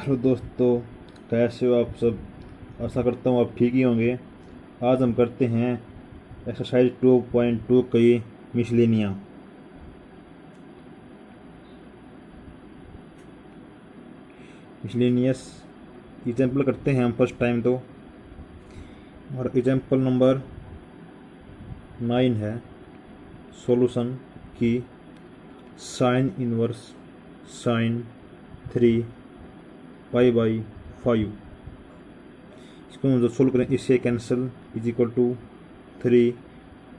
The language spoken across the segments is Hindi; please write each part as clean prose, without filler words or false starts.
हेलो दोस्तों, कैसे हो आप सब। आशा करता हूँ आप ठीक ही होंगे। आज हम करते हैं एक्सरसाइज 2.2 की मिसलेनिया। मिसलेनियस एग्जाम्पल करते हैं हम फर्स्ट टाइम तो। और एग्जाम्पल नंबर 9 है सॉल्यूशन की साइन इनवर्स साइन 3 पाई/5। इसको हम जो सोल्व करें इससे कैंसिल इज इक्वल टू 3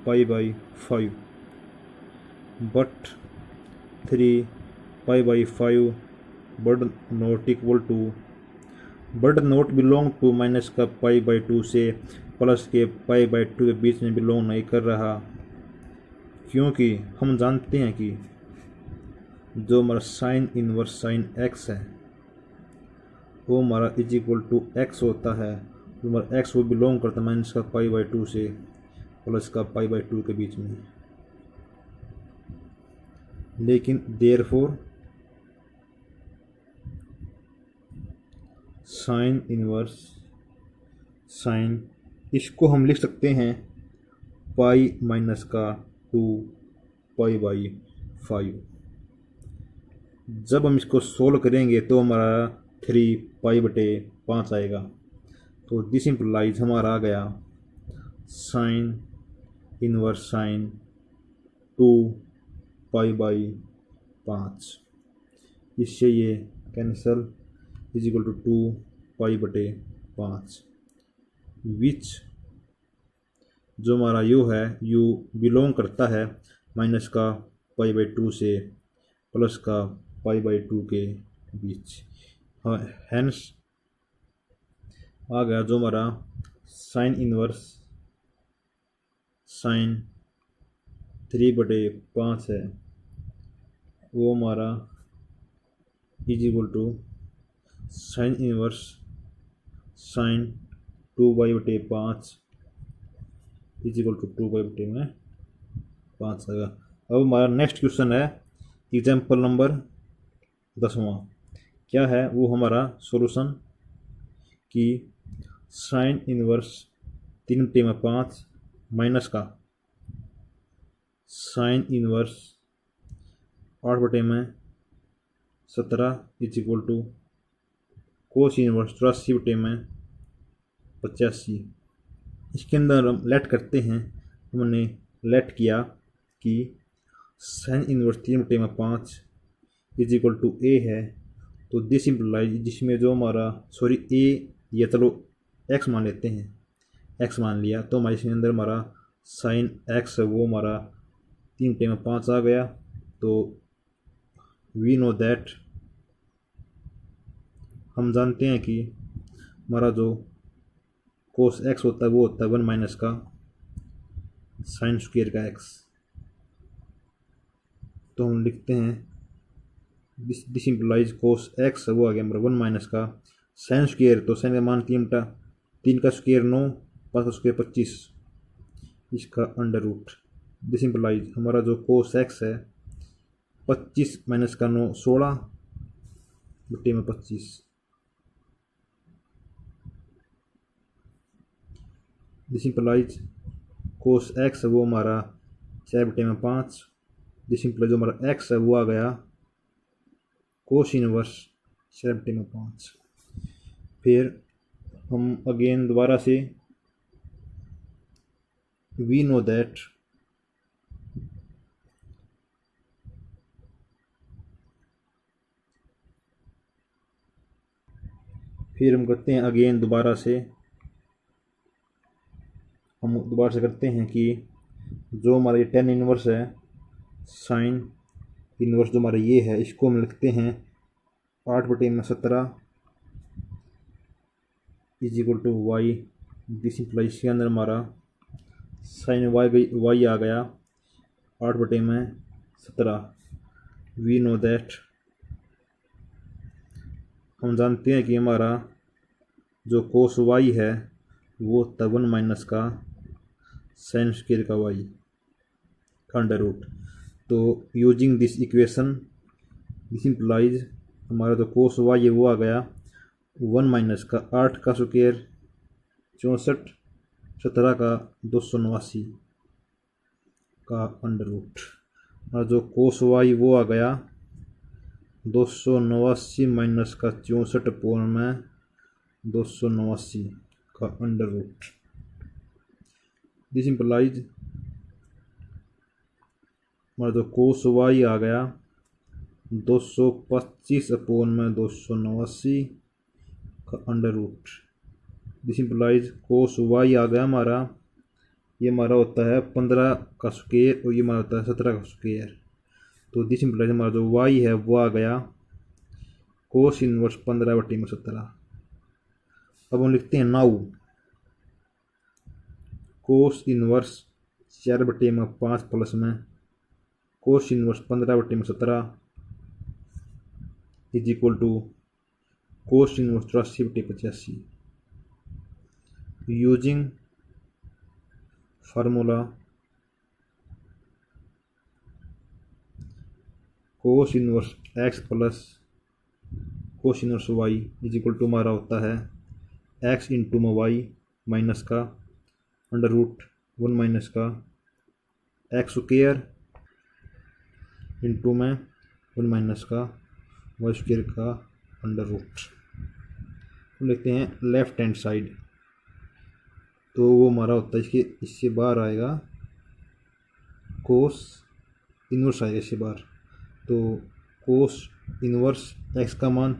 पाई/5, बट 3 पाई/5 but not equal to, but not belong to minus का पाई/2 से प्लस के पाई/2 के बीच में बिलोंग नहीं कर रहा, क्योंकि हम जानते हैं कि जो हमारा साइन इनवर्स साइन एक्स है वो हमारा इज इक्वल टू एक्स होता है। तो हमारा एक्स वो बिलोंग करता है माइनस का पाई/2 से प्लस का पाई/2 के बीच में। लेकिन देयरफॉर साइन इनवर्स साइन, इसको हम लिख सकते हैं पाई-2 पाई/5। जब हम इसको सोल्व करेंगे तो हमारा 3 पाई/5 आएगा। तो दिस इम्प्लाइज हमारा आ गया साइन इनवर्स साइन 2 पाई/5। इससे ये कैंसल इज इक्वल टू 2 पाई/5, विच जो हमारा यू है यू बिलोंग करता है माइनस का पाई/2 से प्लस का पाई/2 के बीच। हाँ, हैंस आ गया जो हमारा साइन इनवर्स साइन 3/5 है वो हमारा is equal to sine inverse sine 2/5 is equal to 2/5 आएगा। अब हमारा नेक्स्ट क्वेश्चन है एग्जाम्पल नंबर 10वां। क्या है वो हमारा सॉल्यूशन कि साइन इनवर्स 3/5 माइनस का sine inverse 8/17 is equal to cos inverse 84/85। इसके अंदर हम लेट करते हैं। हमने लेट किया कि sine inverse 3/5 is equal to A है, तो दिस इम्प्लाइज, जिसमें जो हमारा ए या चलो एक्स मान लेते हैं, एक्स मान लिया तो हमारे इसके अंदर हमारा साइन एक्स है वो हमारा 3/5 आ गया। तो वी नो दैट, हम जानते हैं कि हमारा जो कोस एक्स होता है वो होता है 1 माइनस का साइन स्क्वायर का एक्स। तो हम लिखते हैं दिस इम्प्लाइज कोस एक्स वो आ गया हमारा 1 माइनस का साइन स्क्वायर, तो साइन का मान 3 का स्क्वायर 9, 5 का स्क्वायर 25, इसका अंडर रूट। दिस इम्प्लाइज हमारा जो कोस एक्स है 25 माइनस का 9 16/25। दिस इम्प्लाइज कोस एक्स वो हमारा 6/5। दिस इम्प्लाइज जो हमारा एक्स है वो आ गया कोस इनवर्स 6/5। फिर हम अगेन दोबारा से वी नो दैट फिर हम करते हैं अगेन दोबारा से, हम दोबारा से करते हैं कि जो हमारा ये 10 इनवर्स है साइन इनवर्स जो हमारा ये है इसको हम लिखते हैं 8/17 is equal to y. This implies के अंदर हमारा साइन वाई आ गया 8/17। वी नो दैट, हम जानते हैं कि हमारा जो कोस वाई है वो होता है 1 माइनस का साइन स्क्वायर का वाई का अंडर रूट। तो using this equation this implies हमारा जो कोस वाई है वो आ गया 1 माइनस का 8 का स्क्वायर 64, 17 का 289 का अंडर रूट। और जो कोस वाई वो आ गया 289 माइनस का 64 अपोन में 289 का अंडर रूट। दिस इंप्लाइज हमारा जो कोस वाई आ गया 225 अपोन में 289 का under root. This implies cos y आ गया हमारा, ये हमारा होता है 15 का स्क्वायर और ये हमारा होता है 17 का स्क्वायर। तो दिस इंप्लाइज हमारा जो वाई है वो आ गया कोस इनवर्स 15/17। अब हम लिखते हैं नाउ कोस इनवर्स 4/5 प्लस में cos inverse 15/17 is equal to cos inverse 84/85। Using formula cos inverse x plus cos inverse y is equal to हमारा होता है एक्स इंटू में वाई माइनस का अंडर रूट 1 माइनस का एक्स स्क्वायर इंटू में 1 माइनस का वाई स्क्वायर का अंडर रूट। हम लिखते हैं लेफ्ट हैंड साइड, तो वो हमारा होता है इससे बाहर आएगा कोस इनवर्स आएगा इससे बाहर। तो कोस इनवर्स एक्स का मान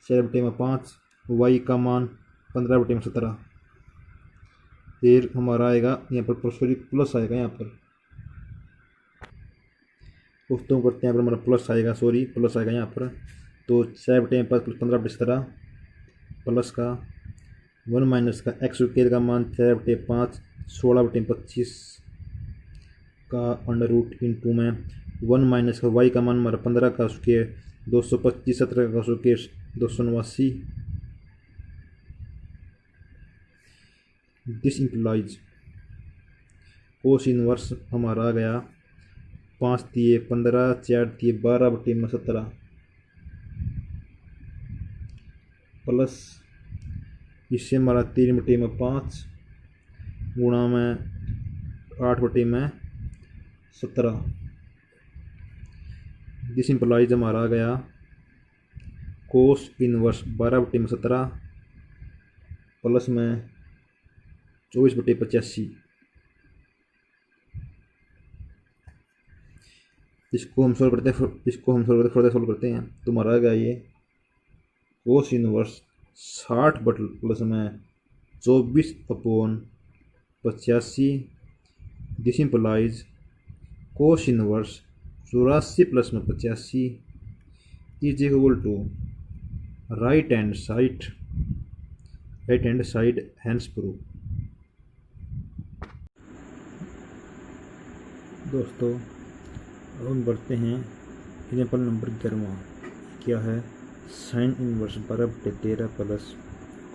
4/5, वाई का मान 15/17। फिर हमारा आएगा यहाँ पर सॉरी प्लस आएगा यहाँ पर, दोस्तों करते हैं यहाँ पर हमारा प्लस आएगा, सॉरी प्लस आएगा यहाँ पर। तो 4/5 प्लस 15/17 प्लस का 1 माइनस का एक्स स्क्वायर का मान 4/5 16/25 का अंडर रूट इंटू में 1 माइनस का वाई का मान हमारा 15 का स्क्वायर 225 17 का square 289। This implies cos inverse हमारा आ गया 5 दिए 15 4 दिए 12/17 प्लस इससे हमारा 3/5 गुणा में 8/17। दिस इंप्लाइज हमारा आ गया कोस इनवर्स 12/17 प्लस में 24/85। इसको हम सॉल्व करते हैं, फर्दर सॉल्व करते हैं। तो हमारा आ गया ये कोस इनवर्स 60 प्लस में 24/85। This implies cos inverse 84 plus में 85 is equal to right hand side hence proof. दोस्तों अब हम बढ़ते हैं एग्जाम्पल नंबर 11। क्या है sine inverse 12/13 plus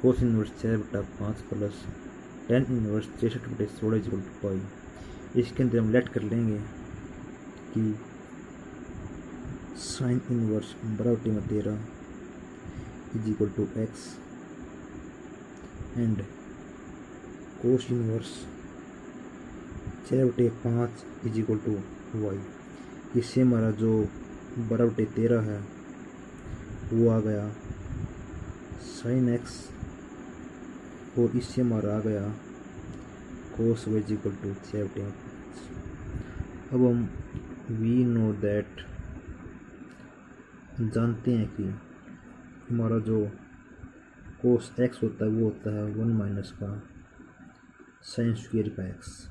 cos inverse 4/5 plus tan inverse 63/16 equal to pi. इसके अंदर हम लेट कर लेंगे कि sine inverse 12/13 is equal to x and cos inverse 4/5 is equal to y. इससे हमारा जो 12/13 है वो आ गया साइन एक्स और इससे हमारा आ गया cos y is equal to 4/5। अब हम वी नो दैट जानते हैं कि हमारा जो कोस एक्स होता है वो होता है 1 माइनस का साइन स्क्वायर का एक्स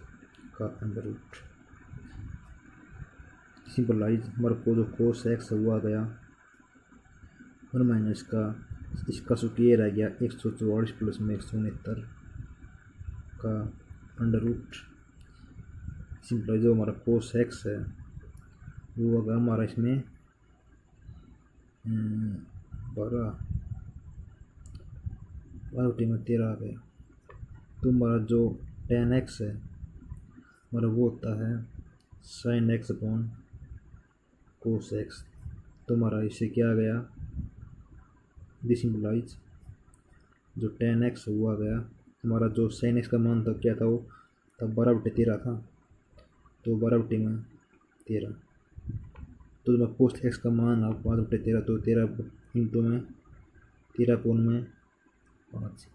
का अंडर रूट। सिंपलाइज हमारे को जो कोस एक्स है वो आ गया 1 माइनस का इसका स्क्वायर आ गया 144 प्लस में 169 का अंडर रूट। सिंपलाइज जो हमारा कोस एक्स है वो होगा हमारा इसमें 12/13 आ गया। तो हमारा जो tan x है हमारा वो होता है sin x upon cos x. तो हमारा इससे क्या आ गया दिस सिंपलाइज जो tan x हुआ गया हमारा, जो sin x का मान था क्या था, वो तब 12/13 था, तो 12/13। तो जब cos x का मान आ 5/13, तो 13 इंटू में 13 पूर्ण में 5,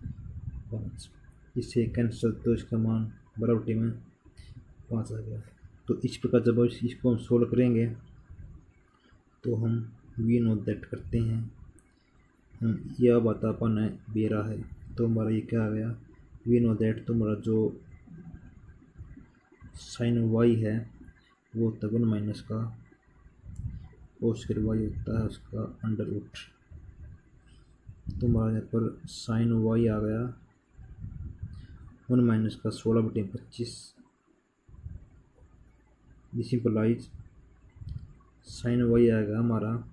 इससे कैंसिल, तो इसका मान 12/5 आ गया। तो इस प्रकार जब इसको हम सोल्व करेंगे तो हम वी नो दैट करते हैं, हम यह बतापन है बेरा है, तो हमारा ये क्या आ गया, वी नो दैट, तो हमारा जो साइन वाई है वो होता है 1 माइनस का कोस स्क्वायर वाई होता है उसका अंडर रूट। तो हमारा यहाँ पर साइन वाई आ गया 1 माइनस का 16/25। दिस इंप्लाइज साइन वाई आएगा हमारा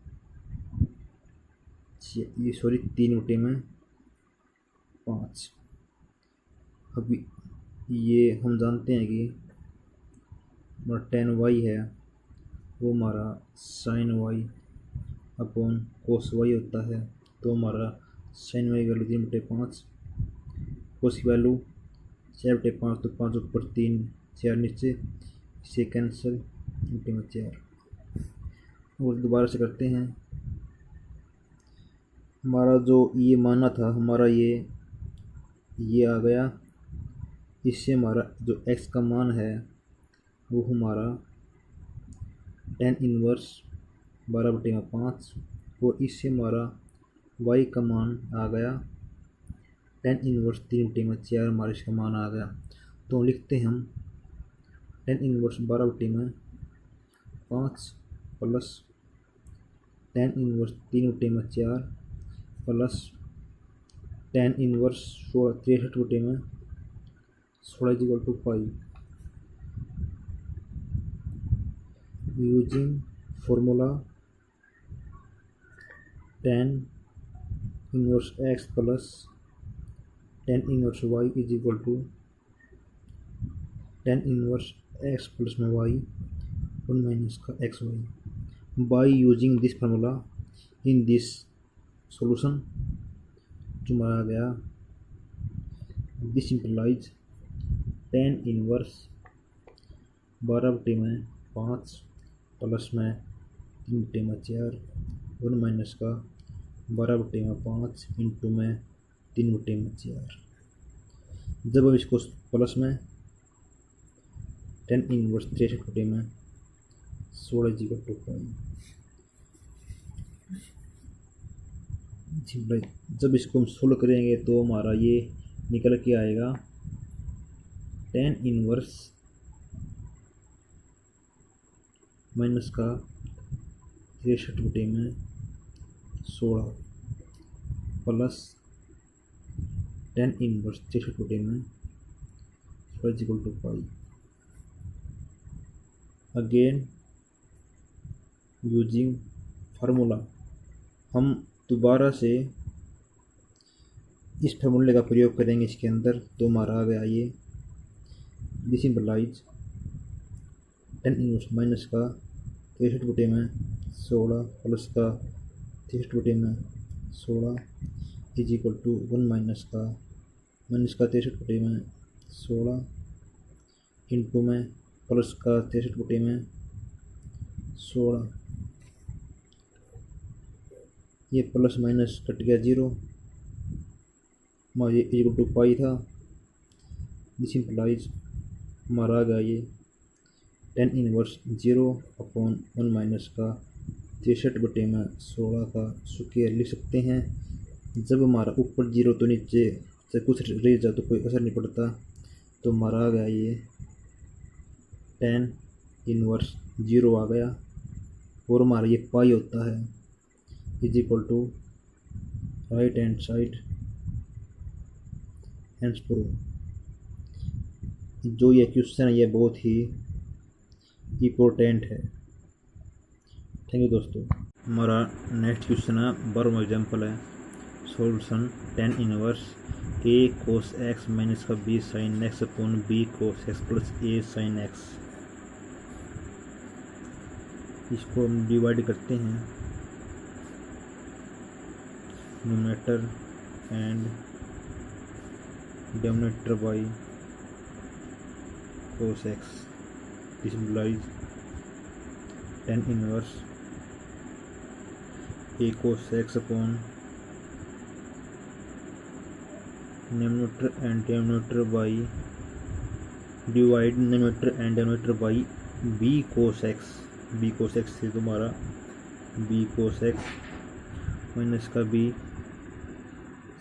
3/5। अब ये हम जानते हैं कि हमारा tan वाई है वो हमारा sine y upon cos y होता है। तो हमारा साइन वाई की वैल्यू 3/5, कोस की वैल्यू 4/5, तो 5 ऊपर 3 4 नीचे, इसे कैंसिल, 4। और दोबारा से करते हैं, हमारा जो ये माना था हमारा ये आ गया, इससे हमारा जो x का मान है वो हमारा tan इनवर्स 12/5, और इससे हमारा y का मान आ गया tan इनवर्स 3/4, हमारा इसका मान आ गया। तो लिखते हम tan inverse 12/5 plus tan inverse 3/4 plus tan inverse 63/16 using formula tan inverse x plus tan inverse y is equal to tan inverse x plus में y 1 माइनस का xy। By using this formula in this solution, जो हमारा आ गया this implies tan inverse 12/5 plus में 3/4 1 माइनस का 12/5 इंटू में 3/4। जब हम इसको प्लस में tan इनवर्स 63/16 जब इसको हम सोल्व करेंगे तो हमारा ये निकल के आएगा tan इनवर्स माइनस का 63/16 plus tan inverse 63/16 again using formula. हम दोबारा से इस फार्मूले का प्रयोग करेंगे इसके अंदर, तो हमारा आ गया ये this implies tan inverse minus का 63/16 प्लस का 63/16 इज इक्वल टू 1 माइनस का 63/16 इंटू में प्लस का 63/16, ये प्लस माइनस कट गया 0, हमारा ये इक्वल टू पाई था। दिस इंप्लाइज हमारा आ गया ये tan इनवर्स 0/1 माइनस का 63/16 का स्क्वायर लिख सकते हैं। जब हमारा ऊपर 0 तो नीचे से कुछ रह जाए तो कोई असर नहीं पड़ता, तो हमारा आ गया ये tan इनवर्स 0 आ गया, और हमारा ये पाई होता है is equal to right hand side hence prove. जो ये क्वेश्चन है ये बहुत ही इम्पोर्टेंट है। थैंक यू दोस्तों। हमारा नेक्स्ट क्वेश्चन है 12वां एग्जाम्पल है, solution tan inverse a cos x minus का b sin x upon b cos x plus a sin x। इसको हम डिवाइड करते हैं numerator and denominator by cos x, this implies tan inverse a cos x upon numerator and denominator by divide numerator and denominator by b cos x, b cos x से तुम्हारा b cos x माइनस का b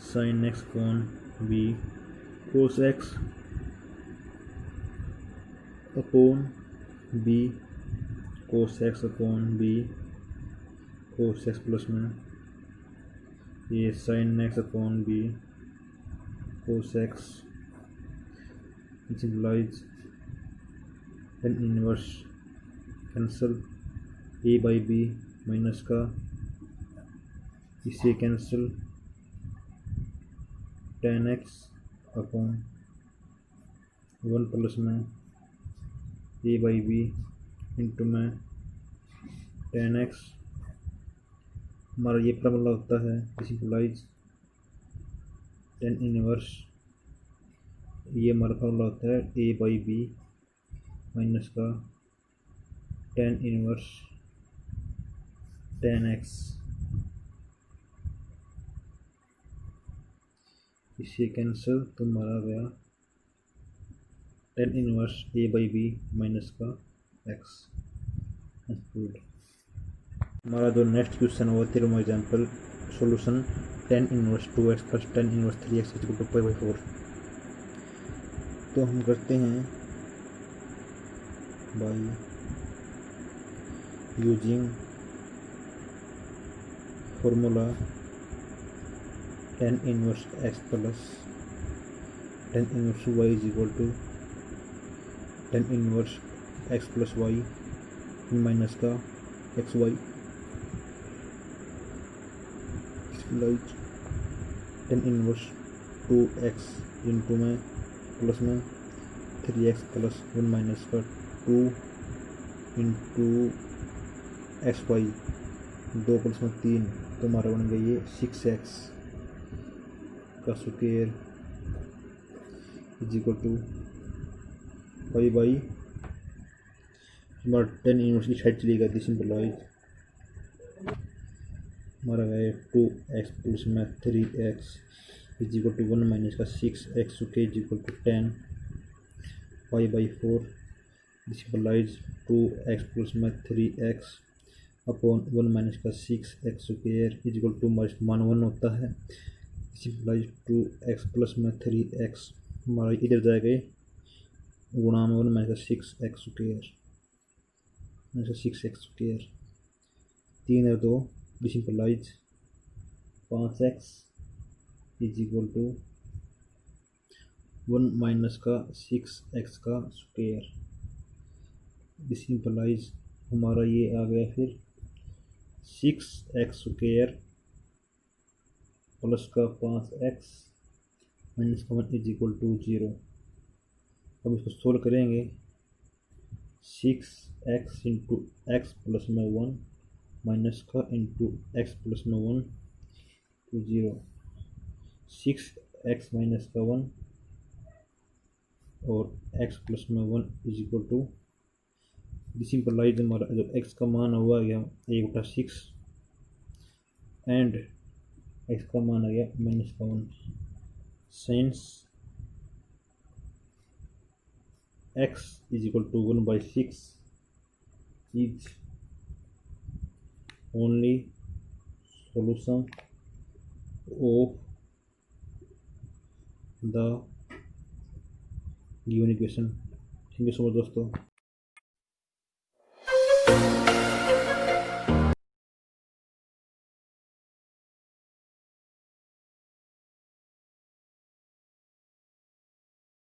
sin x upon b cos x upon b cos x upon b cos x plus में ये sin x upon b cos x which implies tan inverse cancel a by b minus का इसे cancel tan x upon 1 plus में a बाई b इंटू में tan x हमारा ये फॉर्मूला होता है इक्वलाइज tan इनवर्स, ये हमारा फॉर्मूला होता है a बाई b माइनस का tan इनवर्स tan x, इसे कैंसिल तो हमारा गया tan inverse a by b minus का x। हमारा जो नेक्स्ट क्वेश्चन हुआ 13वां example solution tan inverse 2x plus tan inverse 3x equal to pi by 4। तो हम करते हैं by using formula tan inverse x plus tan inverse y is equal to tan inverse x प्लस y माइनस का x Y tan inverse 2x into में प्लस में 3x प्लस 1 माइनस का 2 इंटू एक्स वाई 2 प्लस में 3 तो हमारा बन गया ये 6x का square is equal to pi by हमारा tan इनवर्स की साइड चली गई थी सिंपलाइज हमारा है 2x प्लस में 3x is equal to 1 minus का 6x के is equal to 10 pi by 4 simplify 2x plus में 3x अपॉन 1 माइनस का 6x square is equal to मान 1 होता है। सिंपलाइज 2x प्लस में 3x हमारा इधर जाएगा गुणा में 1 माइनस का 6x स्क्वायर माइनस का 6x स्क्वायर 3 और 2 this implies 5x is equal to 1 minus का 6x का स्क्वायर डिसिंपलाइज हमारा ये आ गया फिर 6x स्क्वायर प्लस का 5x माइनस का 1 इज इक्वल टू 0। अब इसको सोल्व करेंगे 6x इंटू एक्स प्लस में 1 माइनस का इंटू एक्स प्लस में 1 टू 0 6x माइनस का 1 और x प्लस में 1 इज इक्वल टू डिसिंपलाइज हमारा जो x का मान हुआ गया 1/6 एंड x का मान आ गया माइनस का 1 since x is equal to 1/6 is only solution of the given equation। Thank you so much दोस्तों।